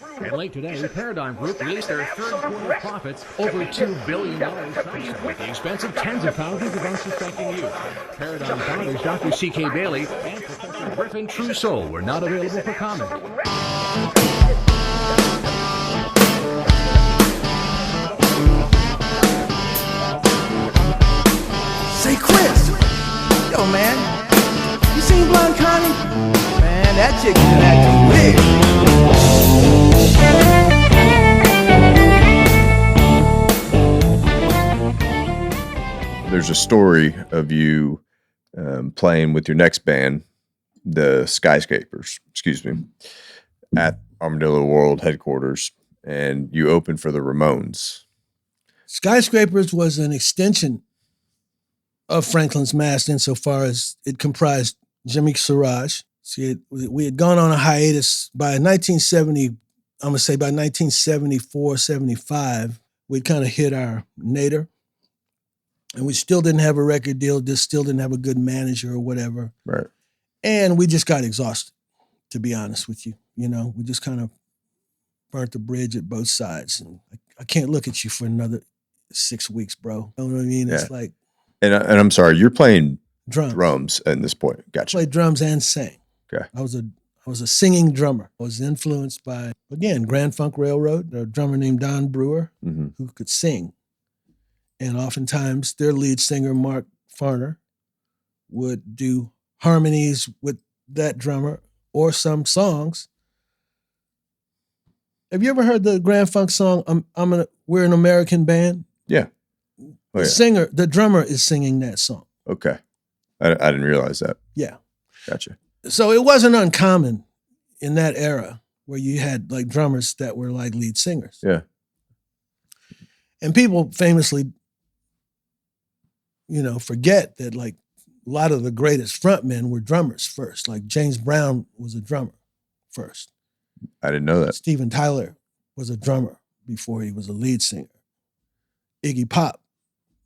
And late today, Paradigm Group released their third quarter profits over $2 billion at the expense of tens of thousands of unsuspecting youth. Paradigm founders Dr. C.K. Bailey and Professor Griffin Trousseau were not available for comment. Say, Chris! Yo, man, you seen Blonde Connie? Man, that chick been acting weird. There's a story of you playing with your next band, the Skyscrapers, at Armadillo World headquarters, and you opened for the Ramones. Skyscrapers was an extension of Franklin's Mass insofar as it comprised Jimmy Siraj. See, we had gone on a hiatus by 1970, I'm going to say by 1974, 75, we'd kind of hit our nadir. And we still didn't have a record deal, just still didn't have a good manager or whatever. Right. And we just got exhausted, to be honest with you. You know, we just kind of burnt the bridge at both sides. And I can't look at you for another 6 weeks, bro. You know what I mean? Yeah. It's like... And I'm sorry, you're playing drums at this point. Gotcha. I played drums and sang. Okay. I was a singing drummer. I was influenced by, again, Grand Funk Railroad, a drummer named Don Brewer, who could sing. And oftentimes their lead singer, Mark Farner, would do harmonies with that drummer or some songs. Have you ever heard the Grand Funk song, We're an American Band? Yeah. The singer, the drummer is singing that song. Okay. I didn't realize that. Yeah. Gotcha. So it wasn't uncommon in that era where you had like drummers that were like lead singers. Yeah. And people famously, you know, forget that like a lot of the greatest frontmen were drummers first. Like James Brown was a drummer first. I didn't know that. Steven Tyler was a drummer before he was a lead singer. Iggy Pop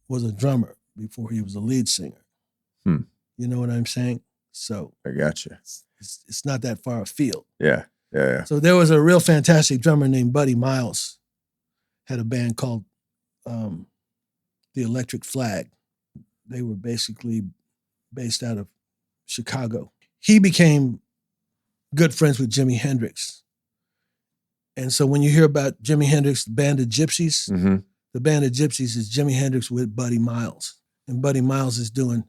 was a drummer before he was a lead singer. You know what I'm saying? So I gotcha. It's not that far afield. Yeah. So there was a real fantastic drummer named Buddy Miles, had a band called The Electric Flag. They were basically based out of Chicago. He became good friends with Jimi Hendrix. And so when you hear about Jimi Hendrix, the Band of Gypsies, the Band of Gypsies is Jimi Hendrix with Buddy Miles. And Buddy Miles is doing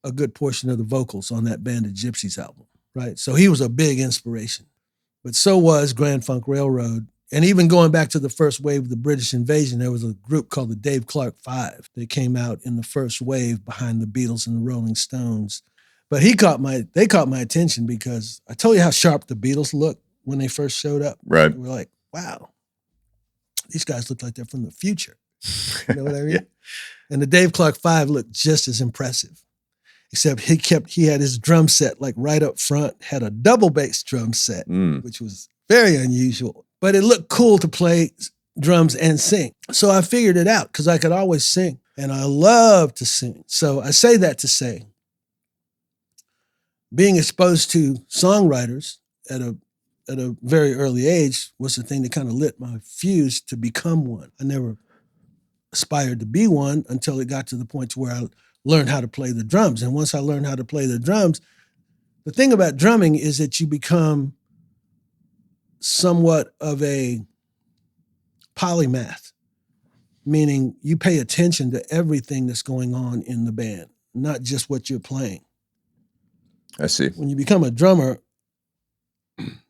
a good portion of the vocals on that Band of Gypsies album, right? So he was a big inspiration. But so was Grand Funk Railroad. And even going back to the first wave of the British invasion, there was a group called the Dave Clark Five. They came out in the first wave behind the Beatles and the Rolling Stones. But they caught my attention because I told you how sharp the Beatles looked when they first showed up. Right. We were like, wow, these guys look like they're from the future. You know what I mean? Yeah. And the Dave Clark Five looked just as impressive, except he had his drum set like right up front, had a double bass drum set, which was very unusual, but it looked cool to play drums and sing. So I figured it out because I could always sing and I love to sing. So I say that to say, being exposed to songwriters at a very early age was the thing that kind of lit my fuse to become one. I never aspired to be one until it got to the point to where I learned how to play the drums. And once I learned how to play the drums, the thing about drumming is that you become somewhat of a polymath, meaning you pay attention to everything that's going on in the band, not just what you're playing. I see. When you become a drummer,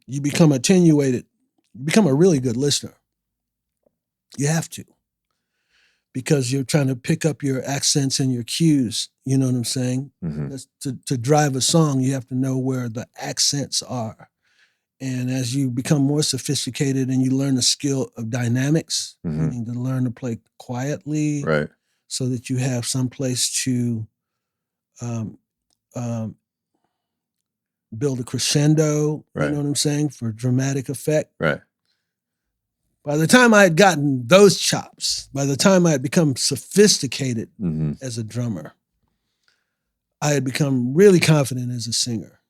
you become attenuated. You become a really good listener. You have to. Because you're trying to pick up your accents and your cues. You know what I'm saying? That's to drive a song, you have to know where the accents are. And as you become more sophisticated and you learn the skill of dynamics, meaning to learn to play quietly, right, so that you have some place to build a crescendo, right, you know what I'm saying, for dramatic effect. Right. By the time I had gotten those chops, by the time I had become sophisticated as a drummer, I had become really confident as a singer.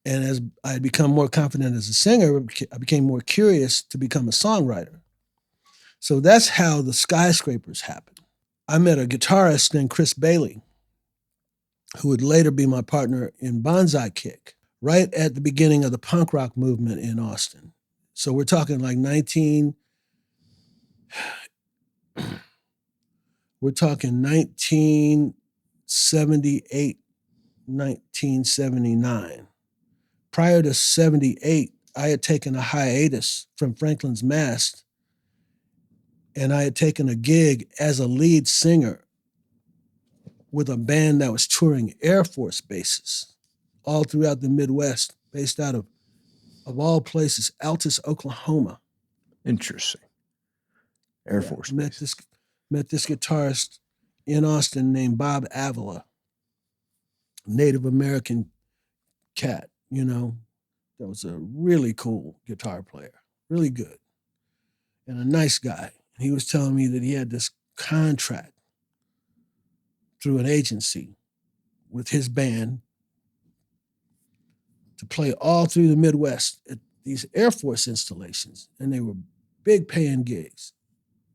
And as I had become more confident as a singer, I became more curious to become a songwriter. So that's how the Skyscrapers happened. I met a guitarist named Chris Bailey, who would later be my partner in Bonsai Kick, right at the beginning of the punk rock movement in Austin. So we're talking like 1978, 1979. Prior to 78, I had taken a hiatus from Franklin's Mast, and I had taken a gig as a lead singer with a band that was touring Air Force bases all throughout the Midwest, based out of all places, Altus, Oklahoma. Interesting. Air Force met Base. met this guitarist in Austin named Bob Avila, Native American cat, that was a really cool guitar player, really good, and a nice guy. He was telling me that he had this contract through an agency with his band to play all through the Midwest at these Air Force installations, and they were big paying gigs,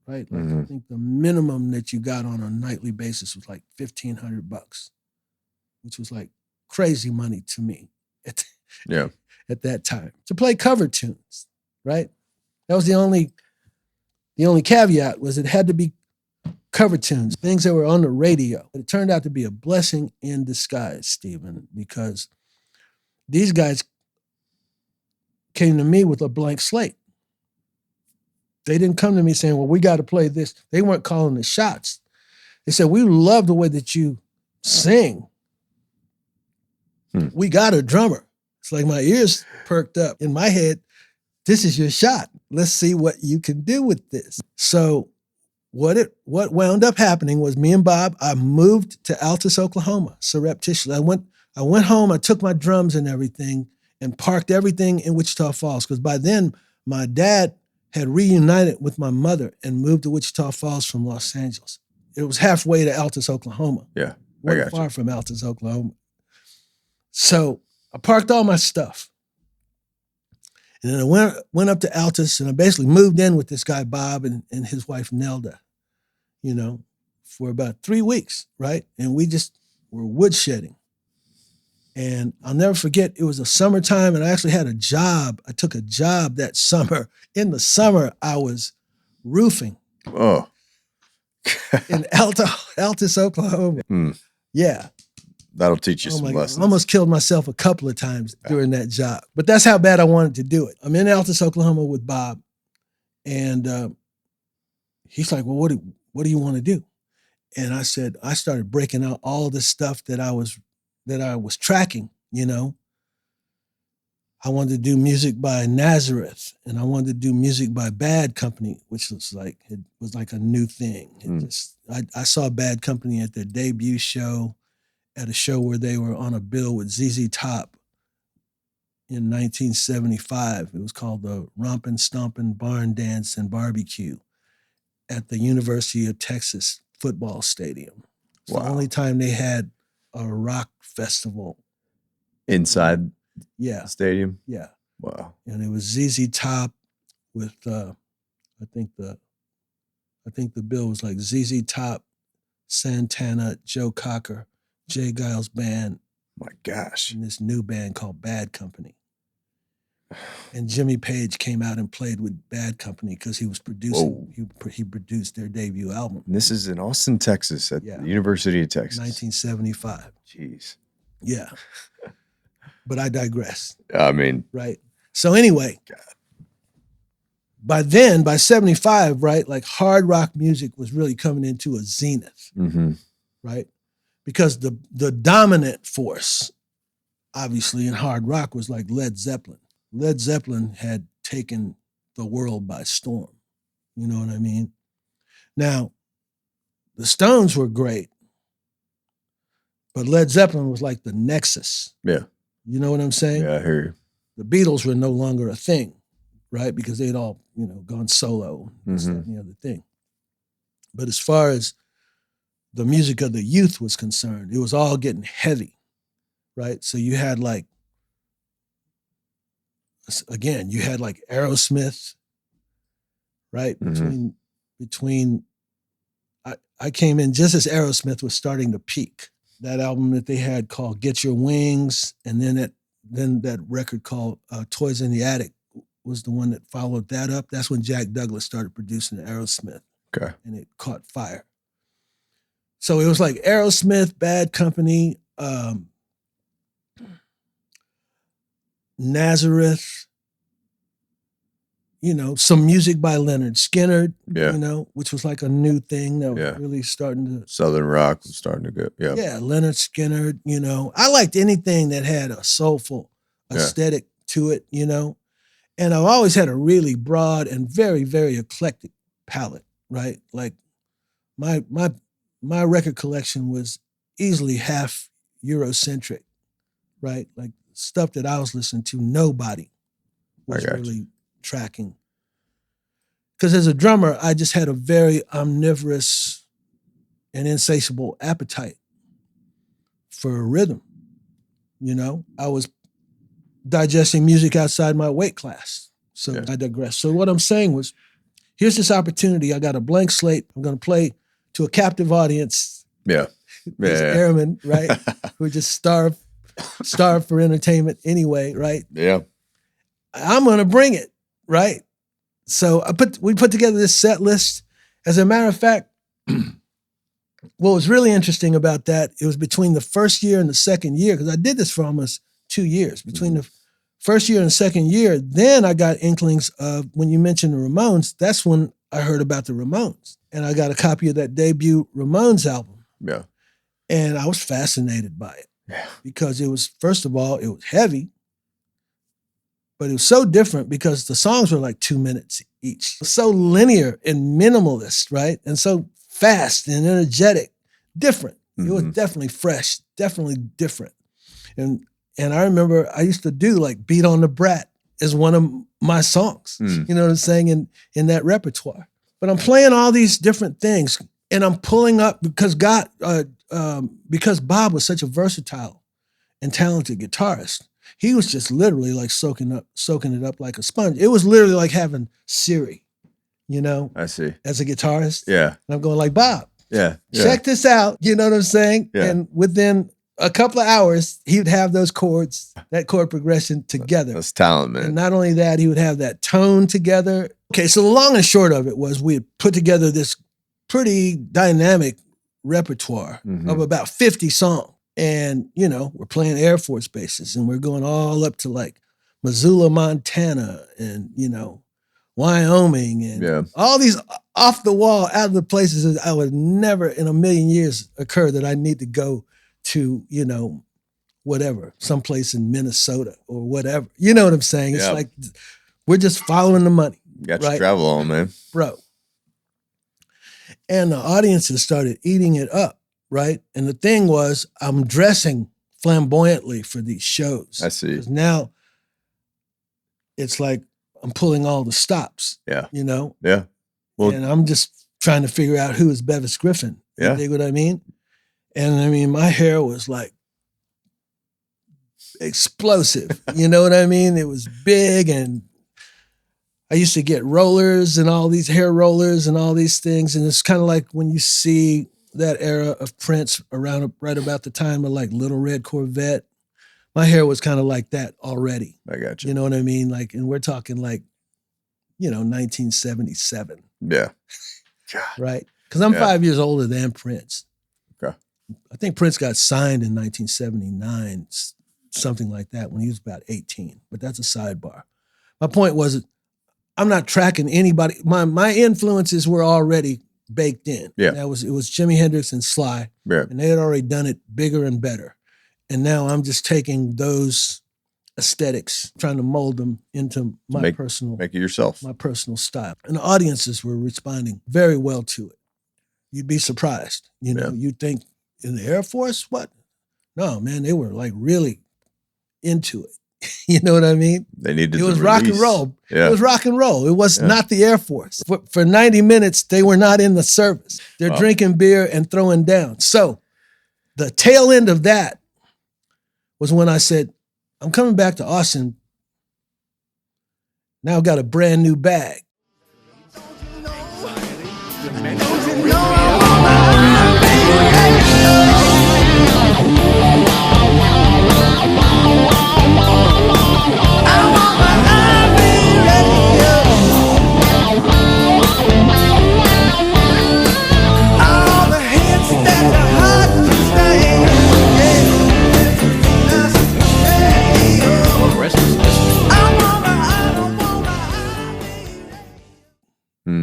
right? Like I think the minimum that you got on a nightly basis was like $1,500, which was like crazy money to me at that time, to play cover tunes, right? That was the only caveat, was it had to be cover tunes, things that were on the radio. But it turned out to be a blessing in disguise, Stephen, because these guys came to me with a blank slate. They didn't come to me saying, well, we got to play this. They weren't calling the shots. They said, we love the way that you sing. We got a drummer. It's like my ears perked up in my head. This is your shot. Let's see what you can do with this. So what wound up happening was me and Bob, I moved to Altus, Oklahoma, surreptitiously. I went home, I took my drums and everything and parked everything in Wichita Falls, because by then my dad had reunited with my mother and moved to Wichita Falls from Los Angeles. It was halfway to Altus, Oklahoma. Yeah, wasn't far from Altus, Oklahoma. So I parked all my stuff. And then I went up to Altus, and I basically moved in with this guy, Bob, and his wife, Nelda, for about 3 weeks, right? And we just were woodshedding. And I'll never forget, it was a summertime, and I actually had a job. I took a job that summer. In the summer, I was roofing. Oh. In Altus, Oklahoma. Yeah. That'll teach you some lessons. I almost killed myself a couple of times during that job. But that's how bad I wanted to do it. I'm in Altus, Oklahoma with Bob. And he's like, well, what do you want to do? And I said, I started breaking out all the stuff that I was tracking, I wanted to do music by Nazareth, and I wanted to do music by Bad Company, which was like a new thing. I saw Bad Company at their debut show, at a show where they were on a bill with ZZ Top in 1975. It was called the Rompin' Stompin' Barn Dance and Barbecue at the University of Texas football stadium. It's the only time they had a rock festival. Inside the stadium? Yeah. Wow. And it was ZZ Top with, I think the bill was like ZZ Top, Santana, Joe Cocker, Jay Giles Band. My gosh. And this new band called Bad Company. And Jimmy Page came out and played with Bad Company because he was producing. He produced their debut album. And this is in Austin, Texas, at the University of Texas. 1975. Jeez. Yeah. But I digress. I mean. Right. So anyway, by 75, right, like hard rock music was really coming into a zenith. Mm-hmm. Right? Because the dominant force, obviously, in hard rock was like Led Zeppelin. Led Zeppelin had taken the world by storm. You know what I mean? Now, the Stones were great, but Led Zeppelin was like the nexus. Yeah. You know what I'm saying? Yeah, I hear you. The Beatles were no longer a thing, right? Because they'd all, gone solo, this, that, and the other thing. But as far as the music of the youth was concerned, it was all getting heavy, right? So you had like again, you had like Aerosmith, right? Mhm. Between I came in just as Aerosmith was starting to peak. That album that they had called Get Your Wings, and then that record called Toys in the Attic was the one that followed that up. That's when Jack Douglas started producing Aerosmith. Okay. And it caught fire. So it was like Aerosmith, Bad Company, Nazareth, some music by Leonard Skinner, which was like a new thing that was really starting to. Southern rock was starting to go. Yeah. Yeah, Leonard Skinner, I liked anything that had a soulful aesthetic to it, And I've always had a really broad and very, very eclectic palette, right? Like my record collection was easily half Eurocentric, right? Like stuff that I was listening to, nobody was really tracking. Because as a drummer, I just had a very omnivorous and insatiable appetite for rhythm. I was digesting music outside my weight class. So I digress. So what I'm saying was, here's this opportunity. I got a blank slate. I'm going to play to a captive audience. Yeah. These airmen, right? Who just starved for entertainment anyway, right? Yeah. I'm going to bring it, right? So we put together this set list. As a matter of fact, what was really interesting about that, it was between the first year and the second year, because I did this for almost 2 years. Between the first year and the second year, then I got inklings of, when you mentioned the Ramones, that's when I heard about the Ramones. And I got a copy of that debut Ramones album. Yeah. And I was fascinated by it. Yeah. Because it was, first of all, it was heavy, but it was so different because the songs were like 2 minutes each. It was so linear and minimalist, right? And so fast and energetic, different. It was definitely fresh, definitely different. And I remember I used to do like Beat on the Brat as one of my songs, you know what I'm saying, in that repertoire. But I'm playing all these different things and I'm pulling up because Bob was such a versatile and talented guitarist. He was just literally like soaking it up like a sponge. It was literally like having Siri, I see. as a guitarist. Yeah. And I'm going like, Bob, check check this out. You know what I'm saying? Yeah. And within a couple of hours, he would have those chords, that chord progression together. That's talent, man. And not only that, he would have that tone together. Okay, so the long and short of it was we had put together this pretty dynamic repertoire of about 50 songs. And, we're playing Air Force bases and we're going all up to like Missoula, Montana and, Wyoming and all these off the wall, out of the places that I would never in a million years occur that I need to go to, whatever, someplace in Minnesota or whatever. You know what I'm saying? It's like we're just following the money. Got your travel on, man. Bro. And the audiences started eating it up, right? And the thing was, I'm dressing flamboyantly for these shows. I see. Because now it's like I'm pulling all the stops. Yeah. Yeah. Well, and I'm just trying to figure out who is Bevis Griffin. Yeah. You dig what I mean? And I mean, my hair was like explosive. You know what I mean? It was big, and I used to get rollers and all these hair rollers and all these things. And it's kind of like when you see that era of Prince around right about the time of like Little Red Corvette. My hair was kind of like that already. I got you. You know what I mean? Like, and we're talking like, 1977. Yeah. Right? Because I'm 5 years older than Prince. Okay. I think Prince got signed in 1979, something like that, when he was about 18. But that's a sidebar. My point was, I'm not tracking anybody. My influences were already baked in. Yeah. It was Jimi Hendrix and Sly. Yeah. And they had already done it bigger and better. And now I'm just taking those aesthetics, trying to mold them into my personal, make it yourself. My personal style. And the audiences were responding very well to it. You'd be surprised. You'd think in the Air Force, what? No, man, they were like really into it. You know what I mean? They needed it was rock and roll. Yeah. It was rock and roll. It was not the Air Force. For 90 minutes, they were not in the service. They're drinking beer and throwing down. So the tail end of that was when I said, I'm coming back to Austin now got a brand new bag.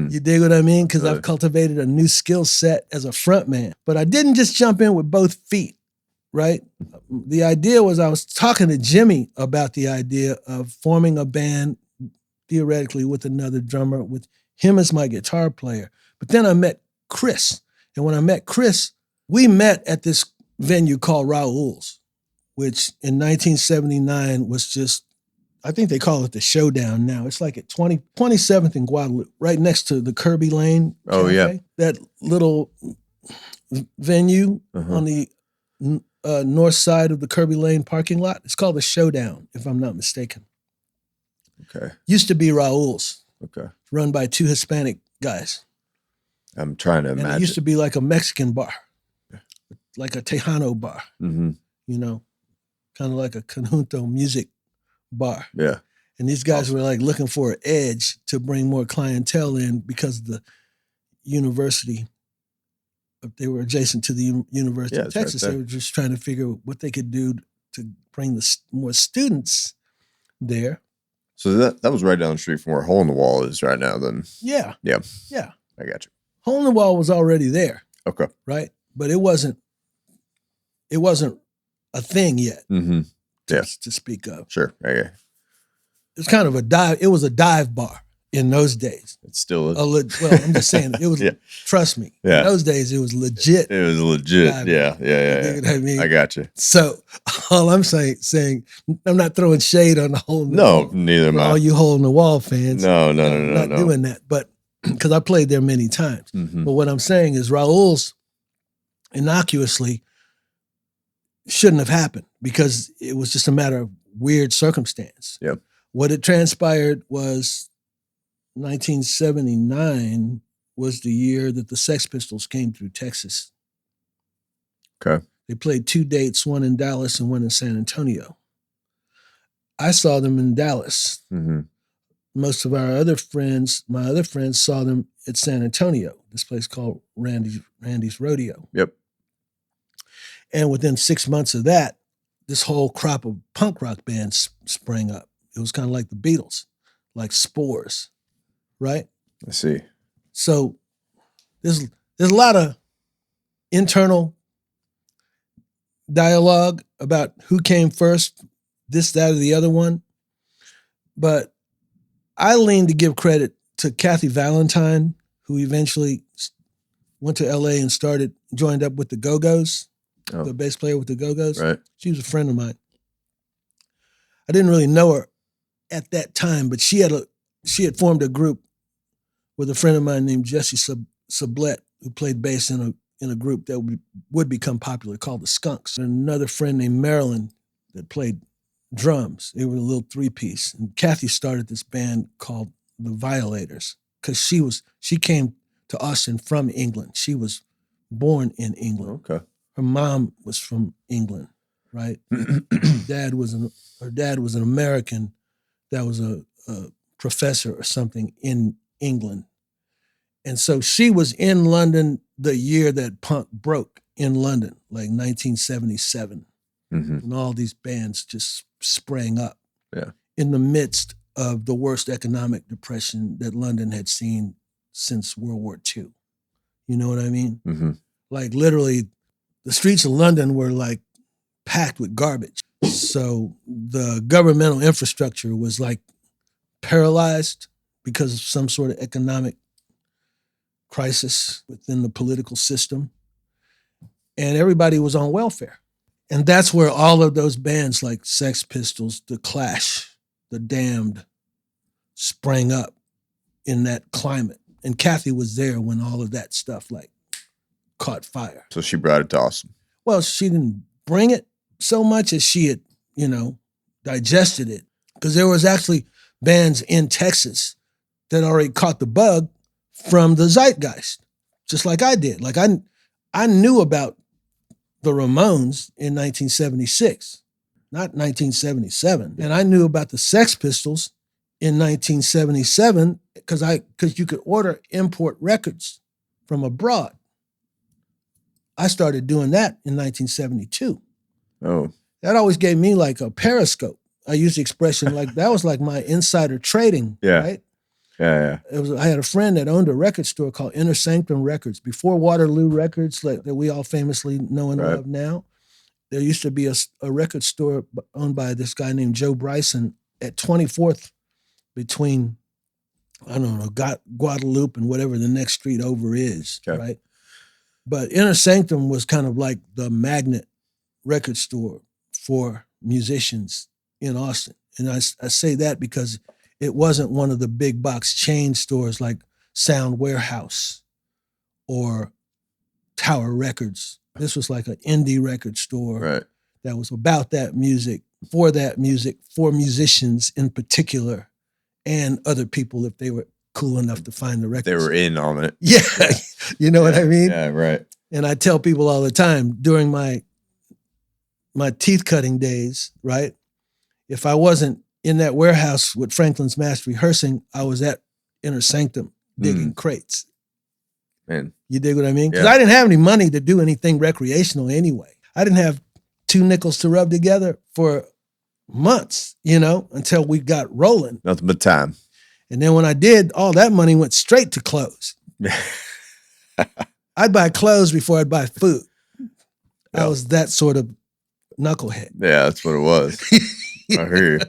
You dig what I mean? Because I've cultivated a new skill set as a frontman. But I didn't just jump in with both feet, right? The idea was I was talking to Jimmy about the idea of forming a band, theoretically, with another drummer, with him as my guitar player. But then I met Chris. And when I met Chris, we met at this venue called Raul's, which in 1979 was just, I think they call it the Showdown now. It's like at 27th in Guadalupe, right next to the Kirby Lane Cafe. Oh, yeah. That little venue on the north side of the Kirby Lane parking lot. It's called the Showdown, if I'm not mistaken. Okay. Used to be Raul's. Okay. Run by two Hispanic guys. I'm trying to imagine. And it used to be like a Mexican bar, like a Tejano bar, you know, kind of like a conjunto music bar. Yeah. And these guys were like looking for an edge to bring more clientele in because of the university. They were adjacent to the University of Texas. They were just trying to figure out what they could do to bring more students there. So that was right down the street from where Hole in the Wall is right now then. Yeah. Yeah. Yeah. I got you. Hole in the Wall was already there. Okay. Right? But it wasn't a thing yet. To speak of. Sure. Okay. It's kind of a dive. It was a dive bar in those days. It still is. Well, I'm just saying it was. Trust me. Yeah. In those days, it was legit. It was legit. Yeah. You know what I mean? I got you. So all I'm saying, I'm not throwing shade on the Hole in the Wall. No, neither am I. All you Hole in the Wall fans. No. I'm not doing that. But because I played there many times. But what I'm saying is Raul's innocuously shouldn't have happened because it was just a matter of weird circumstance. Yep. What it transpired was 1979 was the year that the Sex Pistols came through Texas. Okay. They played 2 dates, one in Dallas and one in San Antonio. I saw them in Dallas. Most of my other friends saw them at San Antonio, this place called Randy's Rodeo. Yep. And within 6 months of that, this whole crop of punk rock bands sprang up. It was kind of like the Beatles, like spores, right? I see. So there's a lot of internal dialogue about who came first, this, that, or the other one. But I lean to give credit to Kathy Valentine, who eventually went to LA and joined up with the Go-Go's. The bass player with the Go-Go's. Right. She was a friend of mine. I didn't really know her at that time, but she had formed a group with a friend of mine named Jesse Sublette, who played bass in a group that would become popular called the Skunks. And another friend named Marilyn that played drums. They were a little 3-piece. And Kathy started this band called The Violators because she came to Austin from England. She was born in England. Okay. Her mom was from England, right? Her dad was an American that was a professor or something in England. And so she was in London the year that punk broke in London, like 1977. And all these bands just sprang up in the midst of the worst economic depression that London had seen since World War II. You know what I mean? Like literally, the streets of London were like packed with garbage. So the governmental infrastructure was like paralyzed because of some sort of economic crisis within the political system. And everybody was on welfare. And that's where all of those bands like Sex Pistols, The Clash, The Damned sprang up in that climate. And Kathy was there when all of that stuff like caught fire. So she brought it to Austin. Well, she didn't bring it so much as she had, digested it. Because there was actually bands in Texas that already caught the bug from the zeitgeist, just like I did. Like I knew about the Ramones in 1976, not 1977. And I knew about the Sex Pistols in 1977 because you could order import records from abroad. I started doing that in 1972. Oh. That always gave me like a periscope. I use the expression like that was like my insider trading, right? Yeah. I had a friend that owned a record store called Inner Sanctum Records before Waterloo Records, that we all famously know and love now. There used to be a record store owned by this guy named Joe Bryson at 24th between, I don't know, Guadalupe and whatever the next street over is, right? But Inner Sanctum was kind of like the magnet record store for musicians in Austin. And I say that because it wasn't one of the big box chain stores like Sound Warehouse or Tower Records. This was like an indie record store that was about that music, for musicians in particular, and other people if they were cool enough to find the records. They were in on it. Yeah. You know what I mean? Yeah, right. And I tell people all the time during my teeth cutting days, right? If I wasn't in that warehouse with Franklin's Mass rehearsing, I was at Inner Sanctum digging crates. Man. You dig what I mean? Because I didn't have any money to do anything recreational anyway. I didn't have 2 nickels to rub together for months, until we got rolling. Nothing but time. And then when I did, all that money went straight to clothes. I'd buy clothes before I'd buy food. I was that sort of knucklehead. Yeah, that's what it was. I hear you.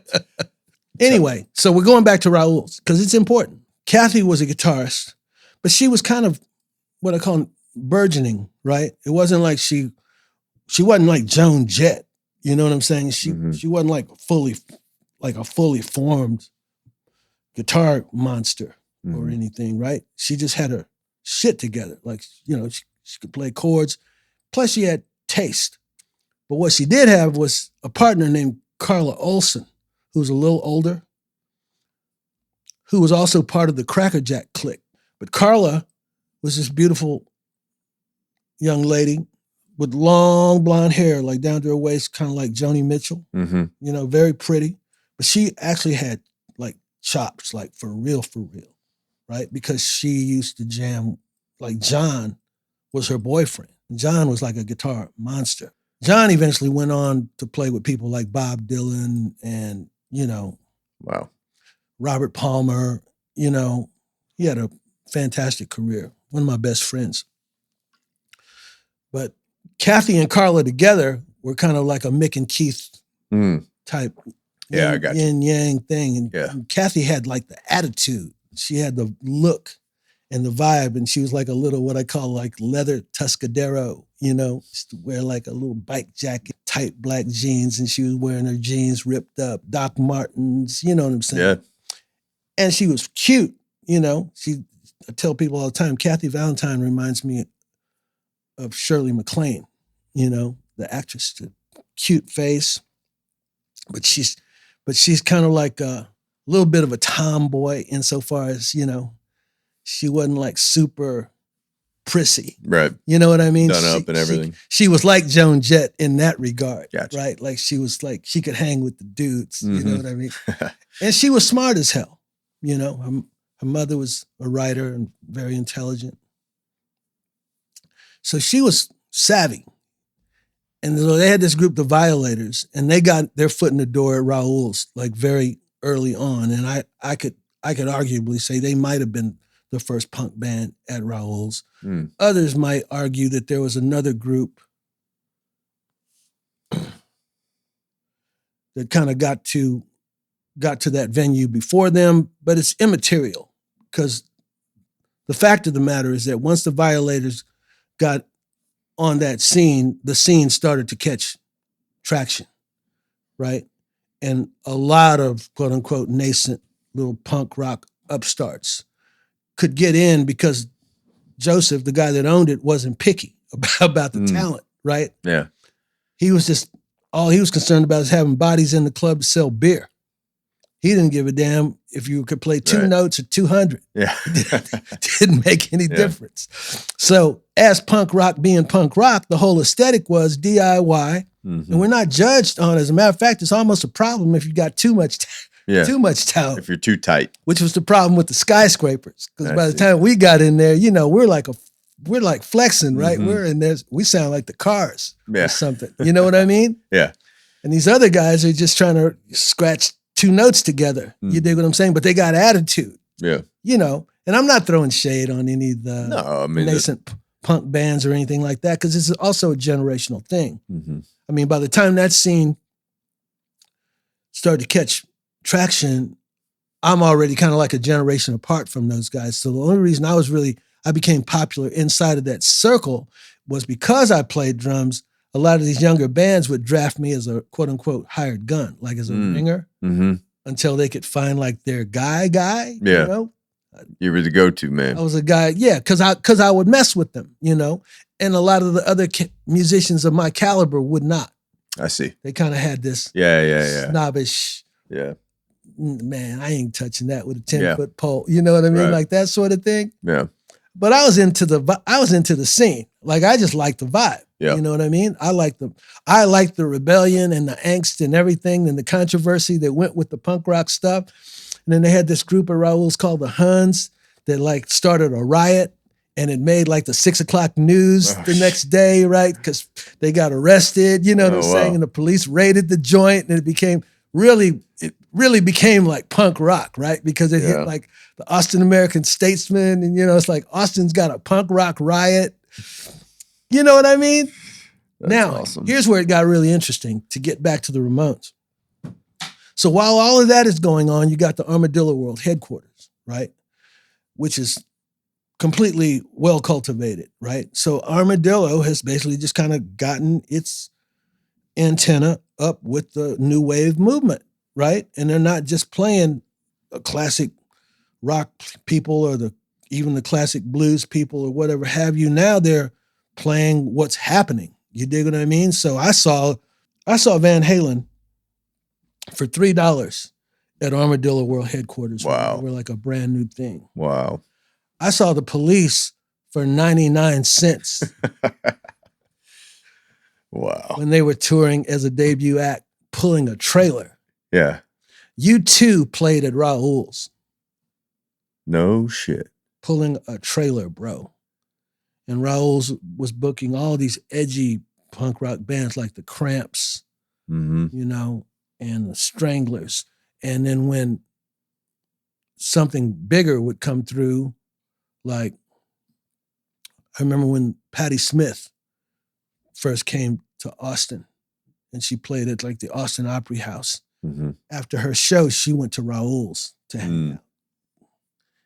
Anyway, so we're going back to Raul's because it's important. Kathy was a guitarist, but she was kind of what I call burgeoning, right? It wasn't like she wasn't like Joan Jett. You know what I'm saying? She wasn't like a fully formed guitar monster or anything, right? She just had her shit together. Like, she could play chords. Plus she had taste. But what she did have was a partner named Carla Olson, who was a little older, who was also part of the Crackerjack clique. But Carla was this beautiful young lady with long blonde hair, like down to her waist, kind of like Joni Mitchell, very pretty. But she actually had like chops, like for real, right? Because she used to jam, like John was her boyfriend. John was like a guitar monster. John eventually went on to play with people like Bob Dylan and, wow, Robert Palmer. He had a fantastic career. One of my best friends. But Kathy and Carla together were kind of like a Mick and Keith type I got yin yang thing. And Kathy had like the attitude. She had the look and the vibe, and she was like a little, what I call like leather Tuscadero, just to wear like a little bike jacket, tight black jeans, and she was wearing her jeans ripped up, Doc Martens, you know what I'm saying? Yeah. And she was cute, I tell people all the time, Kathy Valentine reminds me of Shirley MacLaine, the actress, the cute face, but she's kind of like a little bit of a tomboy insofar as, she wasn't like super prissy. Right. You know what I mean? Done up and everything. She was like Joan Jett in that regard, gotcha. Right? Like she was like, she could hang with the dudes, you know what I mean? And she was smart as hell, Her mother was a writer and very intelligent. So she was savvy. And so they had this group, the Violators, and they got their foot in the door at Raul's like very early on. And I could arguably say they might have been the first punk band at Raul's. Others might argue that there was another group that kind of got to that venue before them, but it's immaterial because the fact of the matter is that once the Violators got on that scene, the scene started to catch traction, right? And a lot of quote unquote nascent little punk rock upstarts could get in because Joseph, the guy that owned it, wasn't picky about the talent, right? Yeah. He was just, all he was concerned about is having bodies in the club to sell beer. He didn't give a damn if you could play two notes or 200. Yeah. Didn't make any difference. So as punk rock being punk rock, the whole aesthetic was DIY. And we're not judged on it. As a matter of fact, it's almost a problem if you got too much talent. If you're too tight. Which was the problem with the Skyscrapers. Because by the time we got in there, you know, we're like flexing, right? We're in there, we sound like the Cars or something. You know what I mean? Yeah. And these other guys are just trying to scratch two notes together. You dig what I'm saying? But they got attitude. Yeah. You know, and I'm not throwing shade on any of the nascent punk bands or anything like that, because it's also a generational thing. I mean, by the time that scene started to catch traction, I'm already kind of like a generation apart from those guys. So the only reason I became popular inside of that circle was because I played drums. A lot of these younger bands would draft me as a quote unquote hired gun, like as a ringer, until they could find like their guy. You know? You were the go-to man. I was a guy, because I would mess with them, you know, and a lot of the other musicians of my caliber would not. I see. They kind of had this snobbish, man, I ain't touching that with a 10-foot pole. You know what I mean? Right. Like that sort of thing. Yeah. But I was into the scene. Like I just liked the vibe. Yeah. You know what I mean? I liked the rebellion and the angst and everything and the controversy that went with the punk rock stuff. And then they had this group of Raul's called the Huns that like started a riot, and it made like the 6 o'clock news the next day, right? Because they got arrested, you know what I'm saying? And the police raided the joint, and it really became like punk rock, right? Because it hit like the Austin American Statesman, and you know, it's like Austin's got a punk rock riot. You know what I mean? Now, awesome. Here's where it got really interesting, to get back to the Ramones. So while all of that is going on, you got the Armadillo World headquarters, right? Which is completely well cultivated, right? So Armadillo has basically just kind of gotten its antenna up with the new wave movement, right? And they're not just playing a classic rock people or even the classic blues people or whatever have you. Now they're playing what's happening. You dig what I mean? So I saw Van Halen for $3 at Armadillo World headquarters. Wow. They were like a brand new thing. Wow. I saw the Police for 99 cents. Wow. When they were touring as a debut act, pulling a trailer. Yeah. U2 played at Raul's. No shit. Pulling a trailer, bro. And Raul's was booking all these edgy punk rock bands like the Cramps, you know, and the Stranglers. And then when something bigger would come through, like I remember when Patti Smith first came to Austin, and she played at like the Austin Opry House. After her show, she went to Raul's to hang out.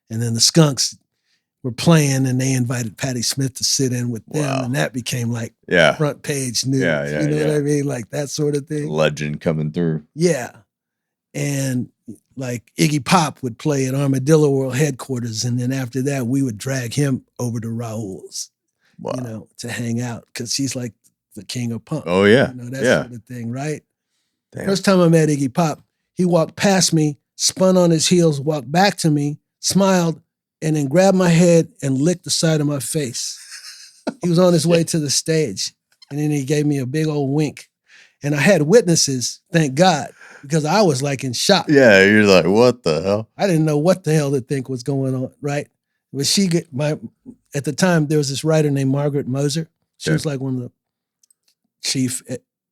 And then the Skunks were playing, and they invited Patti Smith to sit in with them, and that became like front page news. You know what I mean? Like that sort of thing. Legend coming through. Yeah. And like Iggy Pop would play at Armadillo World headquarters, and then after that, we would drag him over to Raul's, you know, to hang out, because he's like the king of punk. Oh, yeah. You know, that sort of thing, right? Damn. First time I met Iggy Pop, he walked past me, spun on his heels, walked back to me, smiled, and then grabbed my head and licked the side of my face. He was on his way to the stage, and then he gave me a big old wink. And I had witnesses, thank God, because I was like in shock. Yeah, you're like, what the hell? I didn't know what the hell to think was going on, right? But at the time, there was this writer named Margaret Moser. She was like one of the chief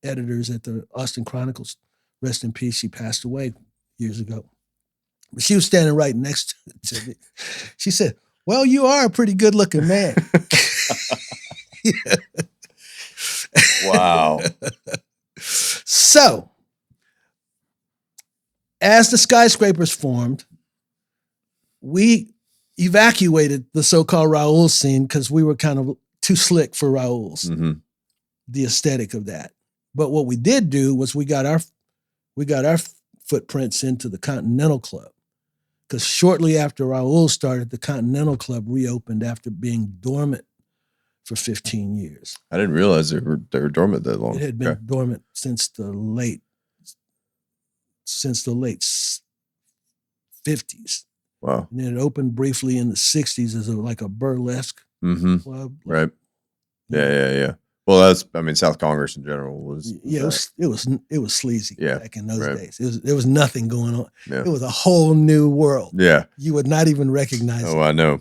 editors at the Austin Chronicle. Rest in peace. She passed away years ago. But she was standing right next to me. She said, "Well, you are a pretty good looking man." Wow. So, as the Skyscrapers formed, we evacuated the so-called Raul scene because we were kind of too slick for Raul's, the aesthetic of that. But what we did do was we got our footprints into the Continental Club, because shortly after Raul started, the Continental Club reopened after being dormant for 15 years. I didn't realize they were dormant that long. It had been dormant since the late 50s. Wow. And then it opened briefly in the 60s as like a burlesque club. Right. Yeah. Well, South Congress in general was. Yeah, it was sleazy back in those days. There was nothing going on. Yeah. It was a whole new world. Yeah. You would not even recognize it. Oh, I know.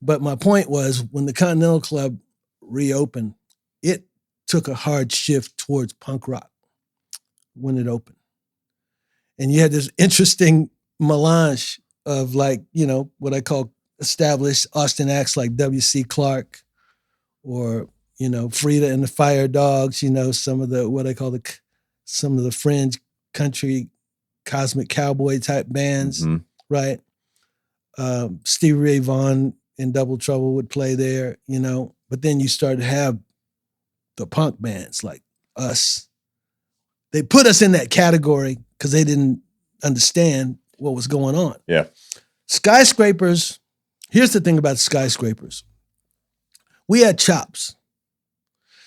But my point was, when the Continental Club reopened, it took a hard shift towards punk rock when it opened. And you had this interesting melange of, like, what I call established Austin acts like W.C. Clark or, Frida and the Fire Dogs, some of the, what I call some of the fringe country cosmic cowboy type bands, right? Stevie Ray Vaughan and Double Trouble would play there, but then you started to have the punk bands like us. They put us in that category because they didn't understand what was going on. Yeah. Skyscrapers, here's the thing about Skyscrapers. We had chops.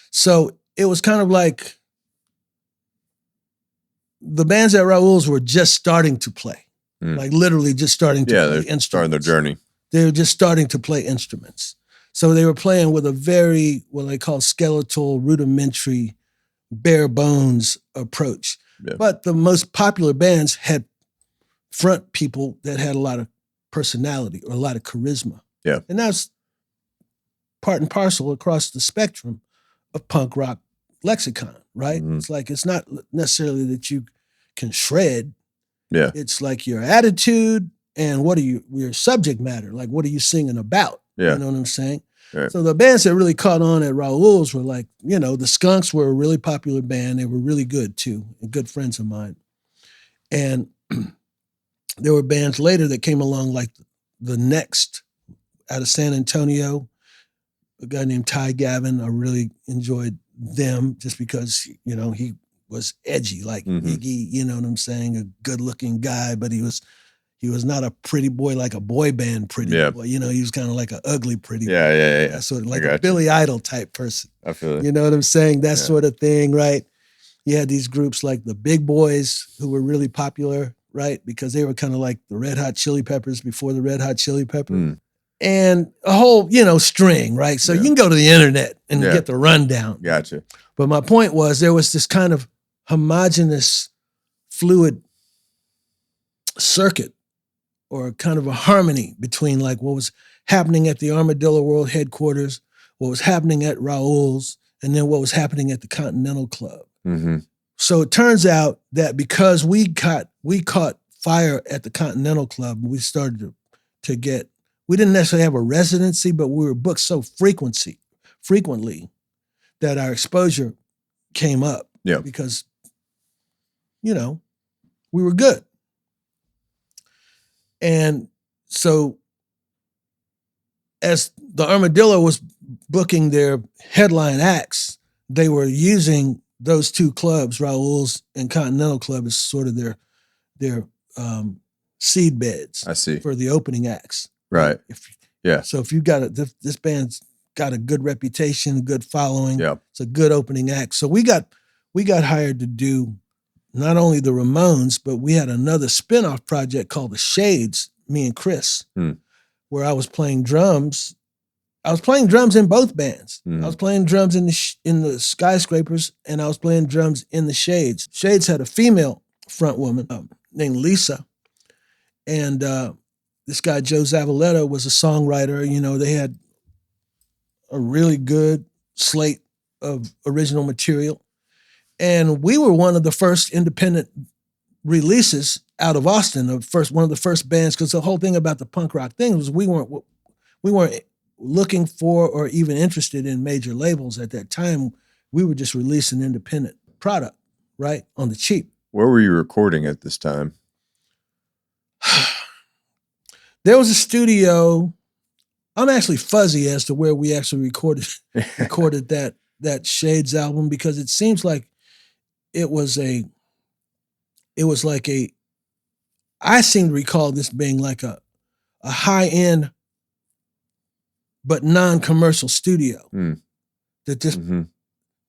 So it was kind of like the bands at Raul's were just starting to play. Like literally just starting to play instruments. Yeah, starting their journey. They were just starting to play instruments. So they were playing with a very, what I call skeletal, rudimentary, bare bones approach. Yeah. But the most popular bands had front people that had a lot of personality or a lot of charisma. Yeah. And that's part and parcel across the spectrum of punk rock lexicon, right? It's like, it's not necessarily that you can shred. Yeah. It's like your attitude and what are your subject matter? Like, what are you singing about? Yeah. You know what I'm saying? Right. So the bands that really caught on at Raul's were like, the Skunks were a really popular band. They were really good too, and good friends of mine. And there were bands later that came along, like The Next out of San Antonio, a guy named Ty Gavin. I really enjoyed them just because, he was edgy, like Iggy, you know what I'm saying? A good looking guy, but he was not a pretty boy, like a boy band pretty boy. He was kind of like an ugly pretty boy. Yeah. Sort of like a Billy Idol type person. I feel it. You know what I'm saying? That sort of thing, right? You had these groups like the Big Boys who were really popular, right? Because they were kind of like the Red Hot Chili Peppers before the Red Hot Chili Peppers. And a whole, string, right? So you can go to the internet and get the rundown. Gotcha. But my point was, there was this kind of homogeneous, fluid circuit or kind of a harmony between like what was happening at the Armadillo World headquarters, what was happening at Raul's, and then what was happening at the Continental Club. So it turns out that because we caught fire at the Continental Club, we started to get, we didn't necessarily have a residency, but we were booked so frequently that our exposure came up. Yeah. Because, we were good. And so as the Armadillo was booking their headline acts, they were using those two clubs, Raul's and Continental Club, as sort of their seed beds. I see. For the opening acts. Right. So if you got this band's got a good reputation, good following. Yeah. It's a good opening act. So we got hired to do not only the Ramones, but we had another spin-off project called The Shades, me and Chris, where I was playing drums. I was playing drums in both bands. I was playing drums in the Skyscrapers, and I was playing drums in The Shades. Shades had a female front woman named Lisa, and this guy Joe Zavaleta was a songwriter. They had a really good slate of original material. And we were one of the first independent releases out of Austin, one of the first bands, because the whole thing about the punk rock thing was we weren't looking for or even interested in major labels at that time. We were just releasing independent product, right, on the cheap. Where were you recording at this time? There was a studio. I'm actually fuzzy as to where we actually recorded that Shades album, because it seems like it was like I seem to recall this being like a high-end but non-commercial studio. That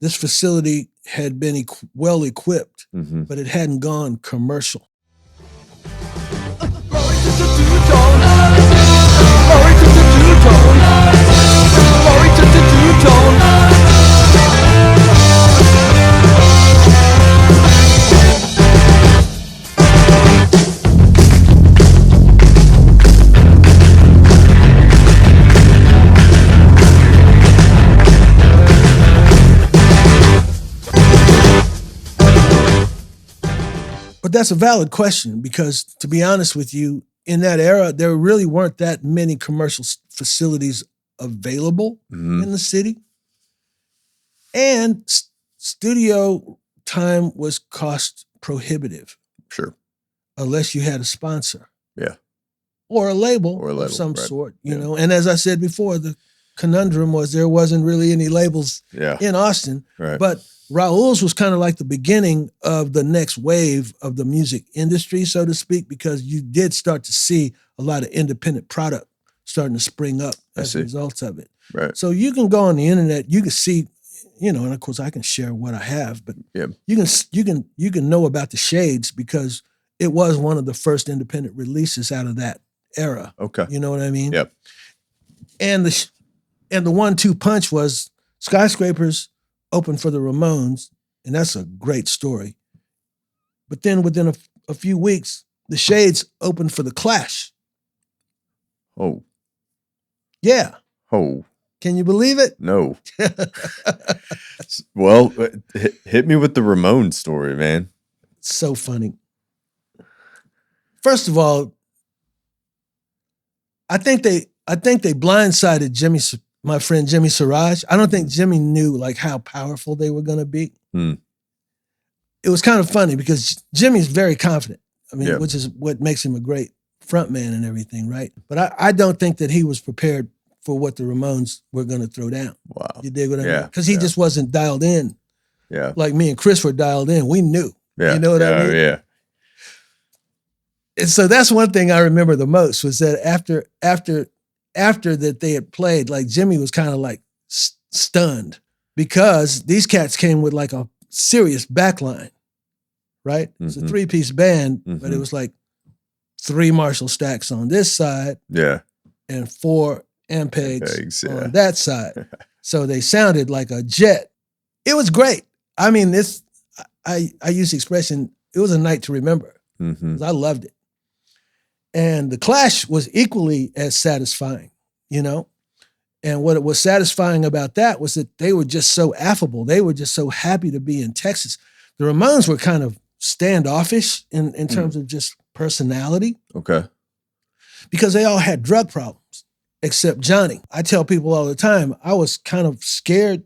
this facility had been well equipped, but it hadn't gone commercial. Glory to But that's a valid question because, to be honest with you, in that era, there really weren't that many commercial facilities available in the city. And studio time was cost prohibitive. Sure. Unless you had a sponsor. Yeah. Or a label of some right. sort, you know. And as I said before, the conundrum was there wasn't really any labels in Austin. Right. But Raul's was kind of like the beginning of the next wave of the music industry, so to speak, because you did start to see a lot of independent product starting to spring up as a result of it. Right. So you can go on the internet, you can see, you know, and of course I can share what I have, but you can know about the Shades because it was one of the first independent releases out of that era. Okay. You know what I mean? Yep. And the 1-2 punch was Skyscrapers opened for the Ramones, and that's a great story. But then within a few weeks, the Shades opened for The Clash. Oh. Yeah. Oh. Can you believe it? No. Well, hit me with the Ramones story, man. It's so funny. First of all, I think they blindsided my friend Jimmy Siraj. I don't think Jimmy knew like how powerful they were going to be. It was kind of funny because Jimmy's very confident. I mean, which is what makes him a great frontman and everything, right? But I don't think that he was prepared for what the Ramones were going to throw down. Wow. You dig what I mean? Because he just wasn't dialed in. Yeah. Like me and Chris were dialed in. We knew. Yeah. You know what I mean? Yeah. And so that's one thing I remember the most was that after that they had played, like Jimmy was kind of like stunned because these cats came with like a serious backline, right? It was a 3-piece band, but it was like 3 Marshall stacks on this side, and 4 Ampegs on that side. So they sounded like a jet. It was great. I mean, I use the expression, it was a night to remember. I loved it. And The Clash was equally as satisfying, you know? And what was satisfying about that was that they were just so affable. They were just so happy to be in Texas. The Ramones were kind of standoffish in terms of just personality. Okay. Because they all had drug problems, except Johnny. I tell people all the time, I was kind of scared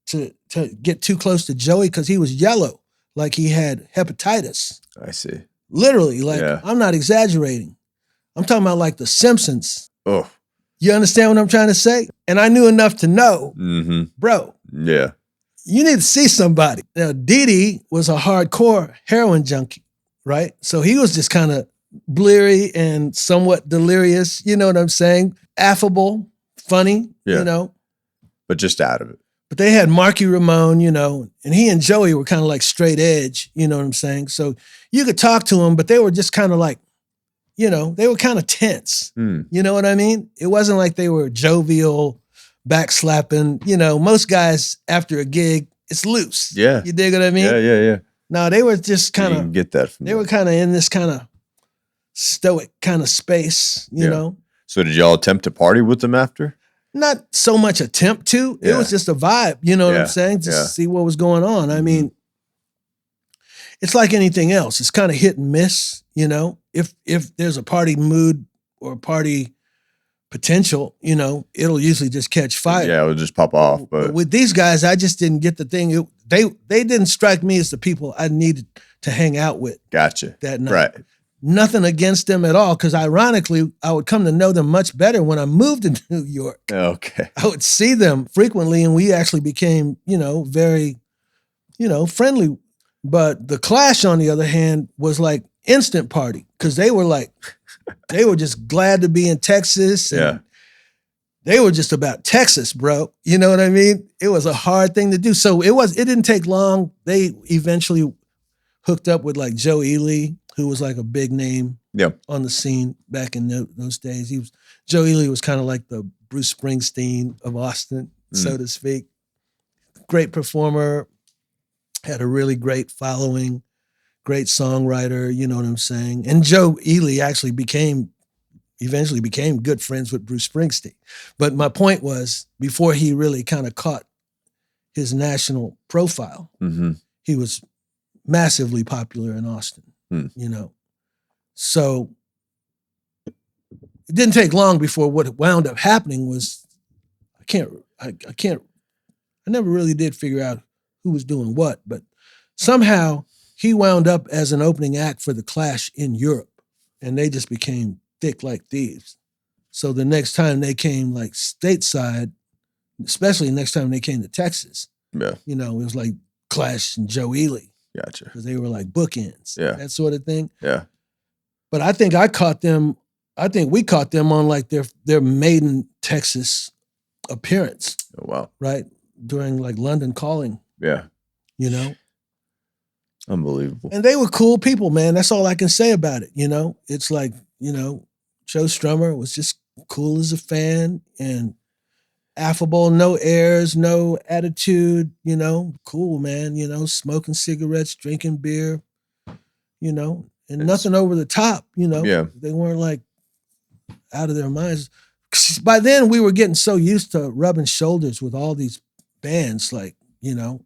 to get too close to Joey because he was yellow, like he had hepatitis. I see. Literally, like, I'm not exaggerating. I'm talking about like The Simpsons. Oh. You understand what I'm trying to say? And I knew enough to know, bro. Yeah. You need to see somebody. Now, Dee was a hardcore heroin junkie, right? So he was just kind of bleary and somewhat delirious, you know what I'm saying? Affable, funny, you know. But just out of it. But they had Marky Ramone, you know, and he and Joey were kind of like straight edge, you know what I'm saying? So you could talk to them, but they were just kind of like, you know, they were kind of tense. You know what I mean? It wasn't like they were jovial, backslapping. You know, most guys after a gig, it's loose. Yeah. You dig what I mean? Yeah. No, they were just kind of, get that from they were kind of in this kind of stoic kind of space, you know? So did y'all attempt to party with them after? Not so much attempt to. It was just a vibe, you know what I'm saying? Just to see what was going on. I mean, it's like anything else. It's kind of hit and miss, you know? If there's a party mood or party potential, you know, it'll usually just catch fire. Yeah, it'll just pop off. But with these guys, I just didn't get the thing. They didn't strike me as the people I needed to hang out with. Gotcha. That night. Right. Nothing against them at all, because ironically, I would come to know them much better when I moved to New York. Okay. I would see them frequently, and we actually became, you know, very, you know, friendly. But The Clash, on the other hand, was like instant party, because they were like, they were just glad to be in Texas. And they were just about Texas, bro. You know what I mean? It was a hard thing to do. So it didn't take long. They eventually hooked up with like Joe Ely, who was like a big name on the scene back in those days. Joe Ely was kind of like the Bruce Springsteen of Austin, so to speak. Great performer, had a really great following, great songwriter, you know what I'm saying? And Joe Ely actually eventually became good friends with Bruce Springsteen. But my point was, before he really kind of caught his national profile, he was massively popular in Austin. you know. So it didn't take long before what wound up happening was I never really did figure out who was doing what, but somehow he wound up as an opening act for The Clash in Europe, and they just became thick like thieves. So the next time they came like stateside, especially next time they came to Texas, Yeah. you know, it was like Clash and Joe Ely. Gotcha. Because they were like bookends, Yeah. that sort of thing. Yeah. But I think we caught them on like their maiden Texas appearance. Oh, wow. Right? During like London Calling. Yeah. You know? Unbelievable. And they were cool people, man. That's all I can say about it. You know? It's like, you know, Joe Strummer was just cool as a fan and affable, no airs, no attitude, you know, cool, man, you know, smoking cigarettes, drinking beer, you know, and nothing over the top, you know. Yeah. They weren't like out of their minds. By then we were getting so used to rubbing shoulders with all these bands, like, you know.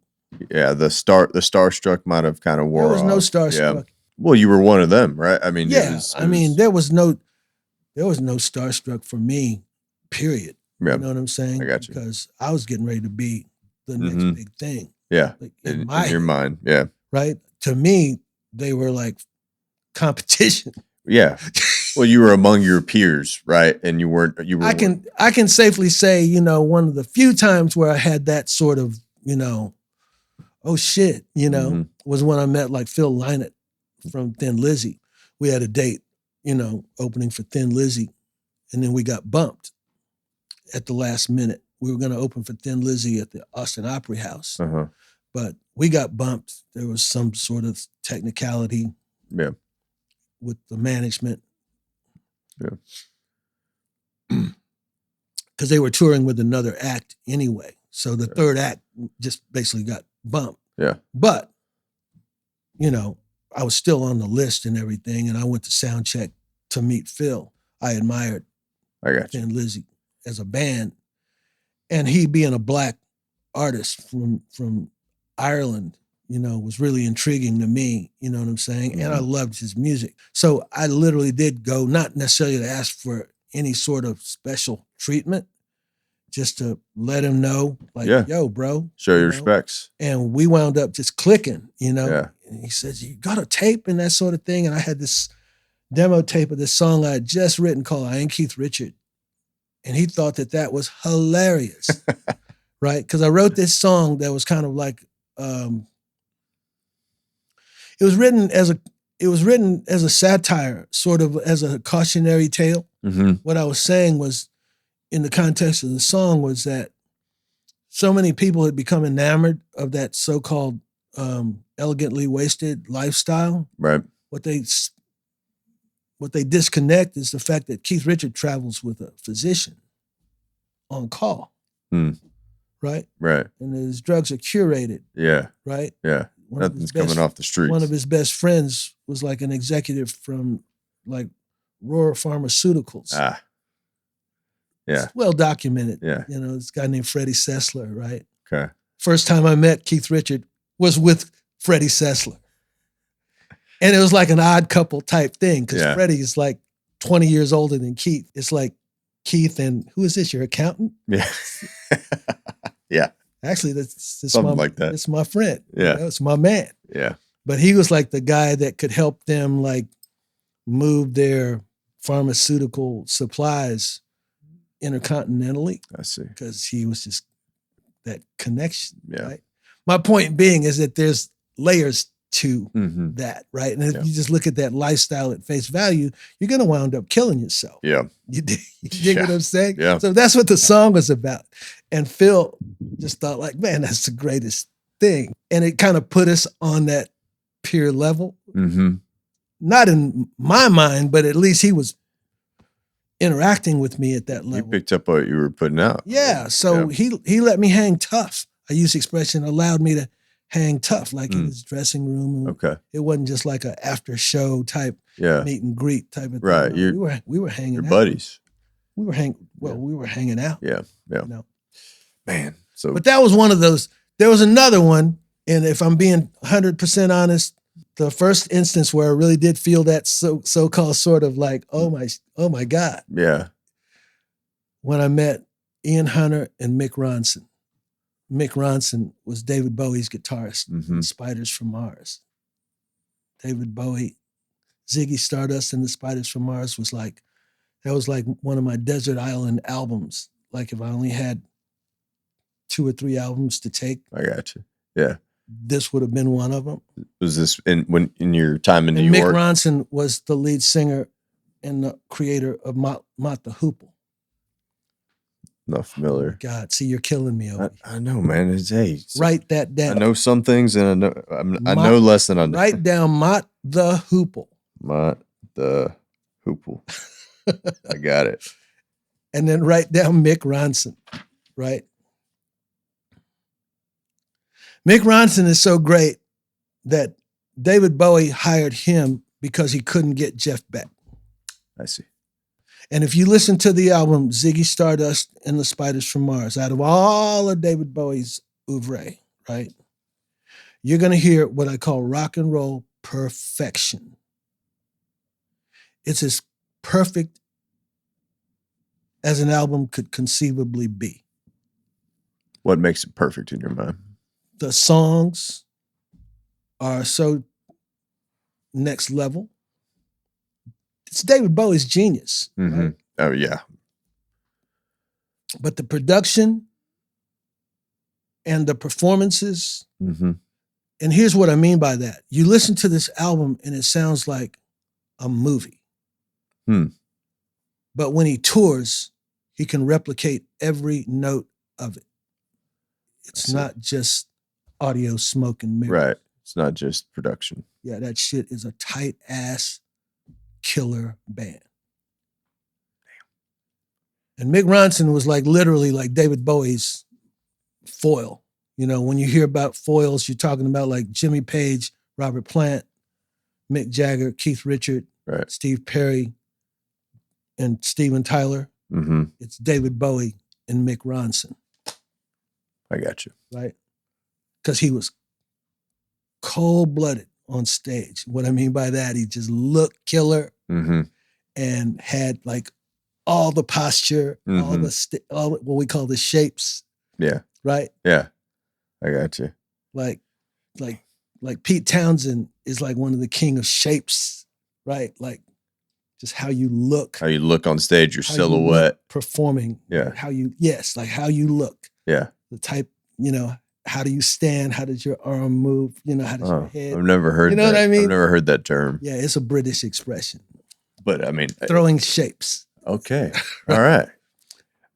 Yeah, the starstruck might have kind of wore off. There was no starstruck. Yeah. Well, you were one of them, right? I mean, yeah, there was no starstruck for me, period. Yeah. You know what I'm saying? I got you. Because I was getting ready to be the next big thing. Yeah. Like in your mind. Yeah. Right? To me, they were like competition. Yeah. Well, you were among your peers, right? And you were. I can safely say, you know, one of the few times where I had that sort of, you know, oh shit, you know, was when I met like Phil Lynott from Thin Lizzy. We had a date, you know, opening for Thin Lizzy, and then we got bumped at the last minute. We were going to open for Thin Lizzy at the Austin Opry House, but we got bumped. There was some sort of technicality with the management. Yeah. Because they were touring with another act anyway. So the third act just basically got bumped. Yeah. But, you know, I was still on the list and everything, and I went to sound check to meet Phil. I admired Thin Lizzy as a band. And he being a black artist from Ireland, you know, was really intriguing to me, you know what I'm saying? And I loved his music. So I literally did go, not necessarily to ask for any sort of special treatment, just to let him know, like, yo, bro. Show your respects. And we wound up just clicking, you know? Yeah. And he says, you got a tape and that sort of thing? And I had this demo tape of this song I had just written called I Ain't Keith Richard. And he thought that was hilarious, right? Because I wrote this song that was kind of like, it was written as a satire, sort of as a cautionary tale. What I was saying was, in the context of the song, was that so many people had become enamored of that so-called elegantly wasted lifestyle. Right. What they disconnect is the fact that Keith Richard travels with a physician on call. Right? Right. And his drugs are curated. Yeah. Right? Yeah. Nothing's coming off the streets. One of his best friends was like an executive from like Roar Pharmaceuticals. Ah. Yeah. It's well documented. Yeah. You know, this guy named Freddie Sessler, right? Okay. First time I met Keith Richard was with Freddie Sessler. And it was like an odd couple type thing because Freddie is like 20 years older than Keith. It's like Keith and who is this, your accountant? Yeah. Yeah. Actually, that's something like that. It's my friend. Yeah. You know, it's my man. Yeah. But he was like the guy that could help them like move their pharmaceutical supplies intercontinentally. I see. Because he was just that connection. Yeah. Right? My point being is that there's layers to Mm-hmm. that, right? And if you just look at that lifestyle at face value, you're going to wind up killing yourself. Yeah. You dig what I'm saying? Yeah. So that's what the song was about. And Phil just thought like, man, that's the greatest thing. And it kind of put us on that peer level. Mm-hmm. Not in my mind, but at least he was interacting with me at that level. You picked up what you were putting out. Yeah. So he let me hang tough. I use the expression, allowed me to hang tough, like in his dressing room. Okay. It wasn't just like a after show type meet and greet type of thing. Right. No, we were hanging out. Your buddies. We were hanging out. Yeah. Yeah. You know? Man. So But that was one of those. There was another one, and if I'm being 100% honest, The first instance where I really did feel that so-called sort of like, oh my God, Yeah. when I met Ian Hunter and Mick Ronson. Mick Ronson was David Bowie's guitarist in Spiders from Mars. David Bowie, Ziggy Stardust and the Spiders from Mars was like, that was like one of my desert island albums. Like if I only had 2 or 3 albums to take. I got you. Yeah. This would have been one of them. Was this in your time in New Mick York? Ronson was the lead singer and the creator of Mott the Hoople. Not familiar. God, see, you're killing me. I know, man. Write that down. I know some things, and I know less than I know. Write down Mott the Hoople. Mott the Hoople. I got it. And then write down Mick Ronson. Right. Mick Ronson is so great that David Bowie hired him because he couldn't get Jeff Beck. I see. And if you listen to the album Ziggy Stardust and the Spiders from Mars, out of all of David Bowie's oeuvre, right, you're going to hear what I call rock and roll perfection. It's as perfect as an album could conceivably be. What makes it perfect in your mind? The songs are so next level. It's David Bowie's genius. Right? Oh, yeah. But the production and the performances, and here's what I mean by that. You listen to this album and it sounds like a movie. But when he tours, he can replicate every note of it. It's not just audio, smoke, and mirror. Right. It's not just production. Yeah, that shit is a tight ass killer band. And Mick Ronson was like literally like David Bowie's foil. You know, when you hear about foils, you're talking about like Jimmy Page, Robert Plant, Mick Jagger, Keith Richards, right, Steve Perry, and Steven Tyler. It's David Bowie and Mick Ronson. I got you. Right? Because he was cold-blooded on stage. What I mean by that, he just looked killer and had like all the posture, all what we call the shapes. Yeah. Right? Yeah. I got you. Like Pete Townsend is like one of the king of shapes, right? Like just how you look. How you look on stage, your silhouette. Performing. Yeah. Like how you look. Yeah. The type, you know, how do you stand? How does your arm move? You know, how does your head? I've never heard that. You know what I mean? I've never heard that term. Yeah, it's a British expression. But I mean. Throwing shapes. Okay. All right.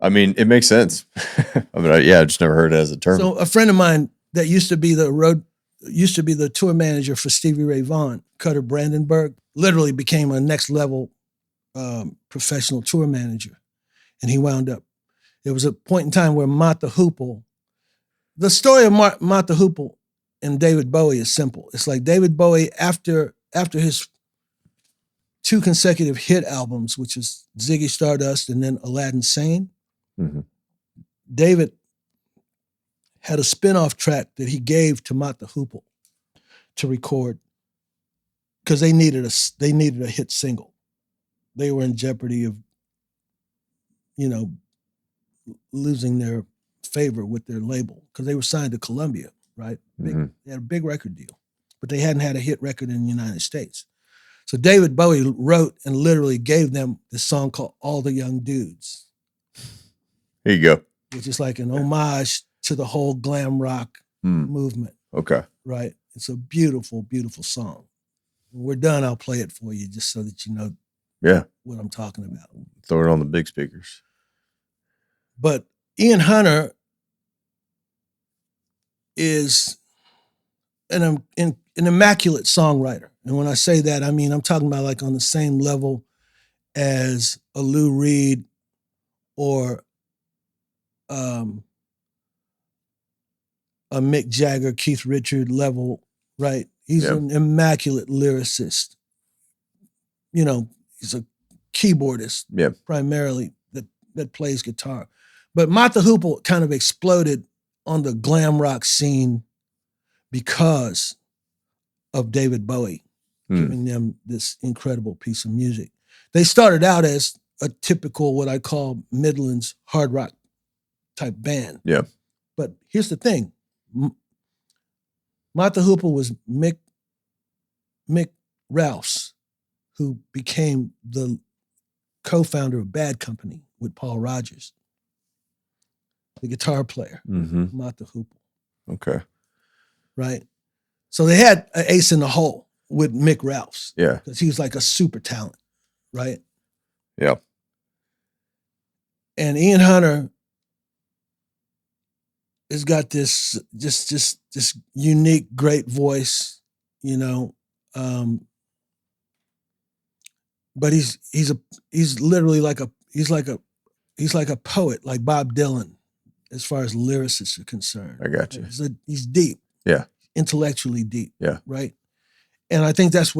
I mean, it makes sense. I mean, I just never heard it as a term. So a friend of mine that used to be the tour manager for Stevie Ray Vaughan, Cutter Brandenburg, literally became a next level professional tour manager. And he wound up, there was a point in time where Mott the Hoople, the story of Mott the Hoople and David Bowie is simple. It's like David Bowie, after his 2 consecutive hit albums, which is Ziggy Stardust and then Aladdin Sane, David had a spin-off track that he gave to Mott the Hoople to record because they needed a hit single. They were in jeopardy of, you know, losing their favor with their label because they were signed to Columbia, right? They had a big record deal, but they hadn't had a hit record in the United States. So David Bowie wrote and literally gave them this song called All the Young Dudes. Here you go. Which is like an homage to the whole glam rock movement. Okay. Right? It's a beautiful, beautiful song. When we're done, I'll play it for you just so that you know what I'm talking about. Throw it on the big speakers. But Ian Hunter is an immaculate songwriter. And when I say that, I mean, I'm talking about like on the same level as a Lou Reed or a Mick Jagger, Keith Richards level, right? He's an immaculate lyricist. You know, he's a keyboardist primarily that plays guitar. But Mott the Hoople kind of exploded on the glam rock scene because of David Bowie, Hmm. giving them this incredible piece of music. They started out as a typical, what I call Midlands hard rock type band. Yeah. But here's the thing. Mata Hoople was Mick Rouse, who became the co-founder of Bad Company with Paul Rogers, the guitar player, Mm-hmm. Mata Hoople, Okay. right? So they had an ace in the hole with Mick Rouse Yeah. because he was like a super talent, right? Yeah. And Ian Hunter has got this just this unique, great voice, you know. But he's literally like a poet, like Bob Dylan, as far as lyricists are concerned. I got you. He's deep. Yeah. Intellectually deep. Yeah. Right. And I think that's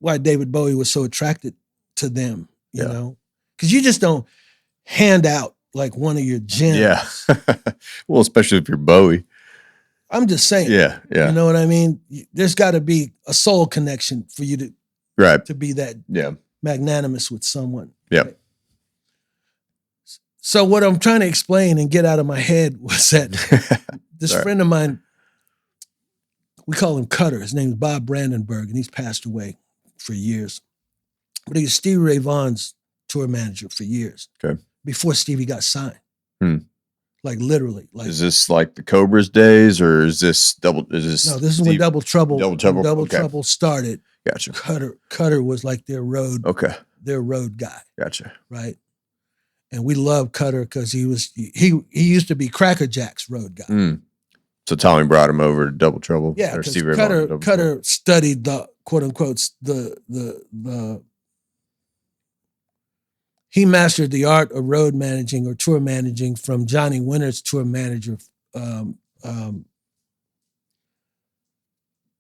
why David Bowie was so attracted to them, you know, because you just don't hand out like one of your gems. Yeah. Well, especially if you're Bowie. I'm just saying. Yeah. Yeah. You know what I mean? There's got to be a soul connection for you to be that magnanimous with someone. Yeah. Right? So what I'm trying to explain and get out of my head was that this friend of mine, we call him Cutter. His name is Bob Brandenburg, and he's passed away for years. But he was Stevie Ray Vaughan's tour manager for years. Okay. Before Stevie got signed. Like literally. Like, is this like the Cobras days, or is this double? Is this no? This is when Double Trouble. Double Trouble started. Gotcha. Cutter was like their road. Okay. Their road guy. Gotcha. Right. And we love Cutter because he used to be Cracker Jack's road guy. So Tommy brought him over to Double Trouble. Yeah, because Cutter studied the quote unquote the he mastered the art of road managing or tour managing from Johnny Winter's tour manager, you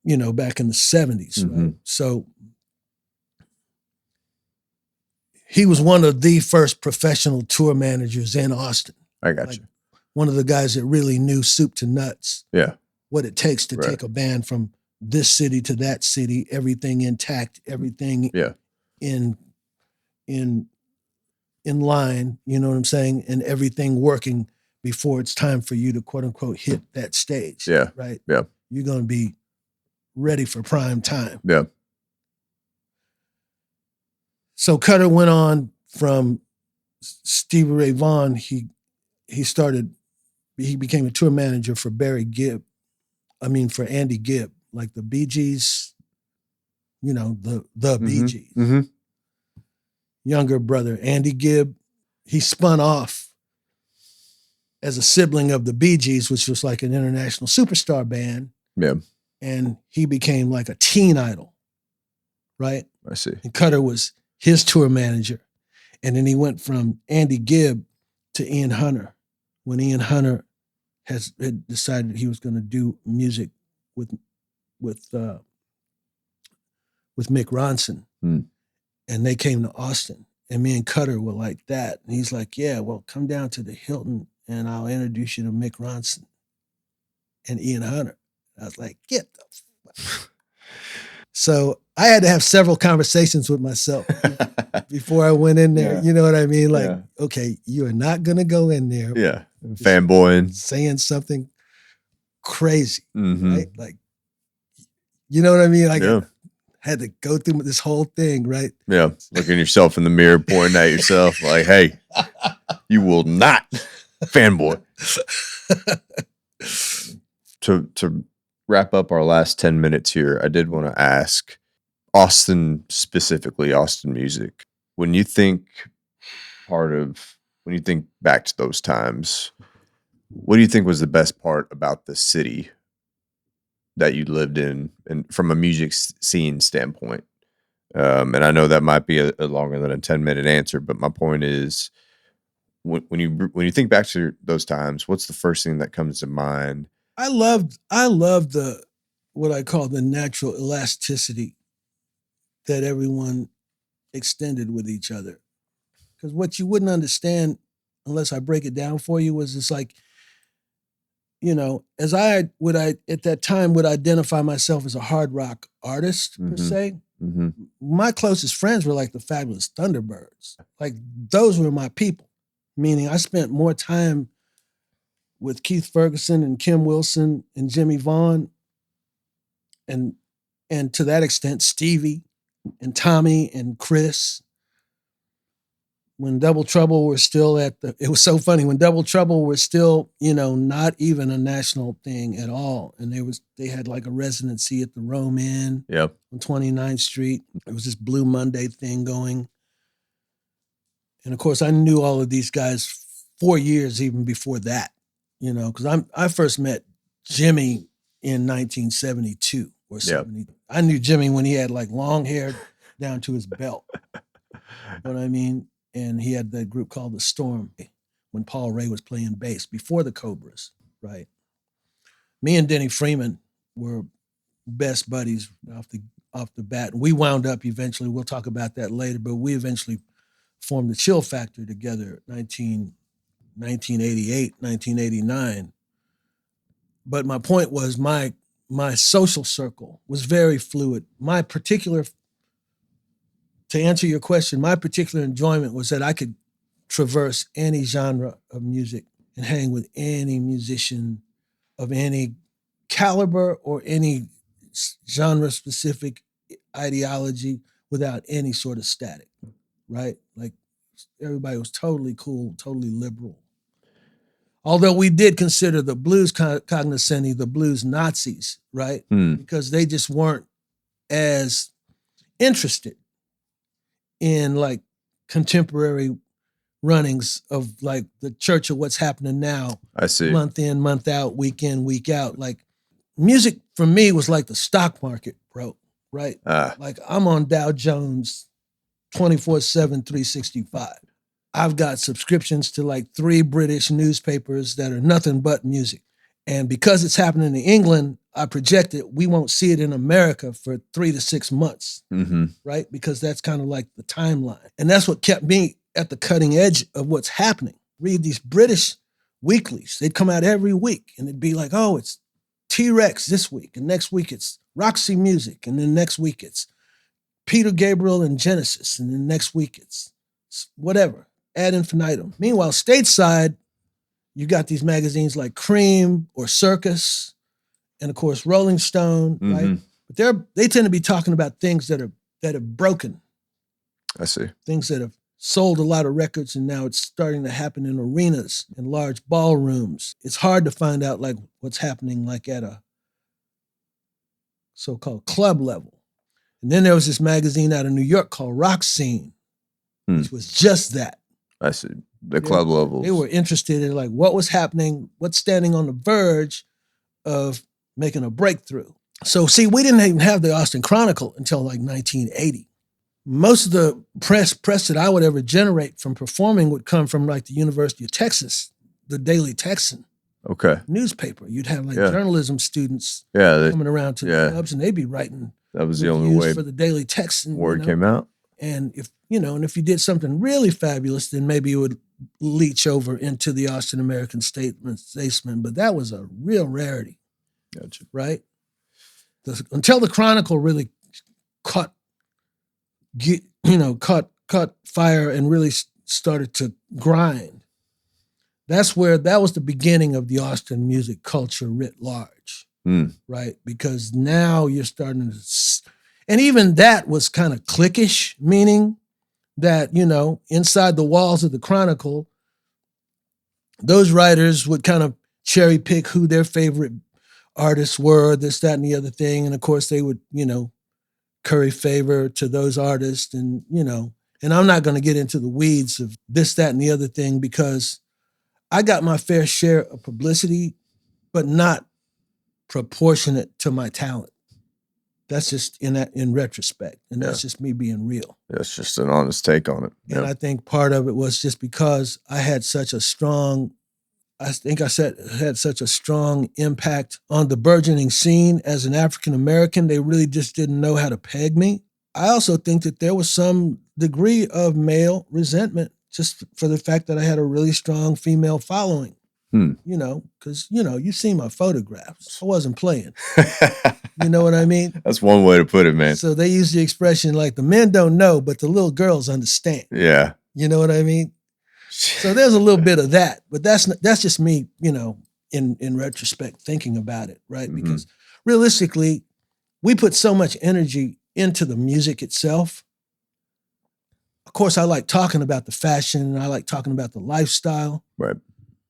know, back in the 70s. Right? So he was one of the first professional tour managers in Austin. I got you. One of the guys that really knew soup to nuts. Yeah. What it takes to take a band from this city to that city, everything intact, everything in line, you know what I'm saying? And everything working before it's time for you to quote unquote hit that stage. Yeah. Right. Yeah. You're going to be ready for prime time. Yeah. So Cutter went on from Stevie Ray Vaughan. He became a tour manager for for Andy Gibb, like the Bee Gees, you know, the Bee Gees. Mm-hmm. Younger brother, Andy Gibb, he spun off as a sibling of the Bee Gees, which was like an international superstar band. Yeah. And he became like a teen idol, right? I see. And Cutter was his tour manager. And then he went from Andy Gibb to Ian Hunter when Ian Hunter had decided he was going to do music with Mick Ronson. And they came to Austin, and me and Cutter were like that. And he's like, yeah, well, come down to the Hilton and I'll introduce you to Mick Ronson and Ian Hunter. I was like, get the fuck. So I had to have several conversations with myself before I went in there. Yeah. You know what I mean? Like, okay, you are not going to go in there. Yeah. Fanboying. Saying something crazy, right? Like, you know what I mean? Like, had to go through this whole thing, right? Yeah. Looking yourself in the mirror, pointing at yourself like, hey, you will not fanboy. To wrap up our last 10 minutes here, I did want to ask Austin, specifically Austin music. When you think back to those times, what do you think was the best part about the city that you lived in, and from a music scene standpoint? And I know that might be a longer than a 10-minute answer, but my point is, when you think back to those times, what's the first thing that comes to mind? I loved the what I call the natural elasticity that everyone extended with each other. Because what you wouldn't understand unless I break it down for you was it's like as I at that time would identify myself as a hard rock artist per se, my closest friends were like the Fabulous Thunderbirds. Like those were my people, meaning I spent more time with Keith Ferguson and Kim Wilson and Jimmy Vaughn and to that extent, Stevie and Tommy and Chris. When Double Trouble were still it was so funny, when Double Trouble were still, not even a national thing at all. And they had like a residency at the Rome Inn on 29th Street. It was this Blue Monday thing going. And of course, I knew all of these guys 4 years even before that, because I first met Jimmy in 1972 or 70. I knew Jimmy when he had like long hair down to his belt. You know what I mean? And he had that group called The Storm when Paul Ray was playing bass before the Cobras, right? Me and Denny Freeman were best buddies off the bat. We wound up eventually, we'll talk about that later, but we eventually formed the Chill Factor together 1988, 1989. But my point was my social circle was very fluid. To answer your question, my particular enjoyment was that I could traverse any genre of music and hang with any musician of any caliber or any genre-specific ideology without any sort of static, right? Like everybody was totally cool, totally liberal. Although we did consider the blues cognoscenti the blues Nazis, right? Because they just weren't as interested in like contemporary runnings of like the Church of What's Happening Now. I see. Month in, month out, week in, week out. Like music for me was like the stock market, bro, right? Like I'm on Dow Jones 24/7, 365. I've got subscriptions to like 3 British newspapers that are nothing but music. And because it's happening in England, I project it, we won't see it in America for 3 to 6 months, right? Because that's kind of like the timeline. And that's what kept me at the cutting edge of what's happening. Read these British weeklies. They'd come out every week and it'd be like, oh, it's T-Rex this week. And next week it's Roxy Music. And then next week it's Peter Gabriel and Genesis. And then next week it's whatever, ad infinitum. Meanwhile, stateside, you got these magazines like Cream or Circus, and of course Rolling Stone, right? But they tend to be talking about things that have broken. I see. Things that have sold a lot of records, and now it's starting to happen in arenas and large ballrooms. It's hard to find out like what's happening like at a so-called club level. And then there was this magazine out of New York called Rock Scene, which was just that. I see. The club levels. They were interested in like what was happening, what's standing on the verge of making a breakthrough. So see, we didn't even have the Austin Chronicle until like 1980. Most of the press that I would ever generate from performing would come from like the University of Texas, the Daily Texan newspaper. You'd have like journalism students coming around to the clubs, and they'd be writing. That was the only way for the Daily Texan. Word came out. And if you did something really fabulous, then maybe it would leach over into the Austin American Statesman. But that was a real rarity. Gotcha. Right? Until the Chronicle really caught fire and really started to grind. That was the beginning of the Austin music culture writ large. Right? Because now you're starting to, and even that was kind of cliquish, meaning that, inside the walls of the Chronicle, those writers would kind of cherry pick who their favorite artists were, this, that, and the other thing. And of course they would, curry favor to those artists and, and I'm not going to get into the weeds of this, that, and the other thing because I got my fair share of publicity, but not proportionate to my talent. That's just in retrospect. And that's just me being real. That's just an honest take on it. And I think part of it was just because I had such a strong impact on the burgeoning scene as an African American. They really just didn't know how to peg me. I also think that there was some degree of male resentment just for the fact that I had a really strong female following. Hmm. You know, because, you know, you've seen my photographs. I wasn't playing. You know what I mean? That's one way to put it, man. So they use the expression like the men don't know, but the little girls understand. Yeah. You know what I mean? So there's a little bit of that, but that's just me, you know, in retrospect, thinking about it, right? Mhm. Because realistically, we put so much energy into the music itself. Of course, I like talking about the fashion, and I like talking about the lifestyle. Right.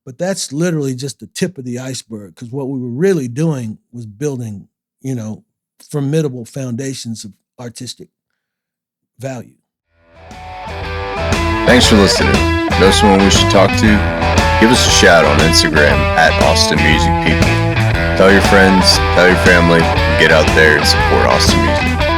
But that's literally just the tip of the iceberg, because what we were really doing was building, you know, formidable foundations of artistic value. Thanks for listening. Know someone we should talk to? Give us a shout on Instagram at Austin Music People. Tell your friends, tell your family, and get out there and support Austin music.